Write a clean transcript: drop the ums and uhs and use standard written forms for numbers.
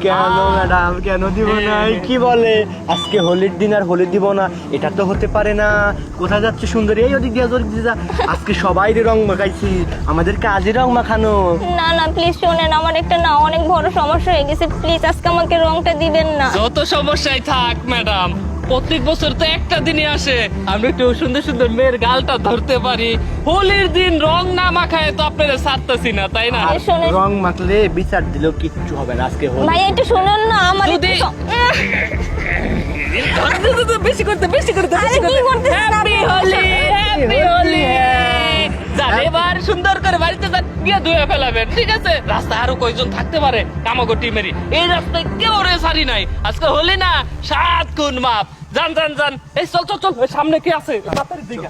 কেন ম্যাডাম, কেন দিব না? কি বলে আজকে হোলির দিন আর হোলি দিব না? এটা তো হতে পারে না। কোথায় যাচ্ছে সুন্দরী? এই ওদিক দিয়ে ওদিক দিয়ে যা। আজকে সবাই রং মাখাইছি, আমাদের কাজে রং মাখানো। না না প্লিজ শোনেন, আমার একটা না অনেক বড় সমস্যা হয়ে গেছে, প্লিজ আজকে আমাকে রংটা দিবেন না। যত সমস্যাই থাক ম্যাডাম, প্রত্যেক বছর তো একটা দিনই আসে, আমরা একটু সুন্দর সুন্দর মেয়ের গালটা ধরতে পারি। হোলির দিন রং না মাখায় তো আপনারা ছাড়তেছি না, তাই না? আর শোনেন। রং মাখলে বিচার দিলেও কিচ্ছু হবে না আজকে হোলি। ভাই একটু শুনুন না আমার একটু যদি- বেশি করতে আরে কি করতেছেন হ্যাপি আপনি? হোলি, হ্যাপি হোলি। যান এবার সুন্দর করে বাড়িতে যান, গিয়ে ধুয়ে ফেলাবেন, ঠিক আছে? রাস্তায় আরো কয়জন থাকতে পারে কামাগো টিমেরই, এই রাস্তায় কেউ রে সারি নাই। আজকে হোলি না, 7 গুণ মাপ। যান যান যান, এই চল চল চল, ওই সামনে কি আছে তাড়াতাড়ি দিকে।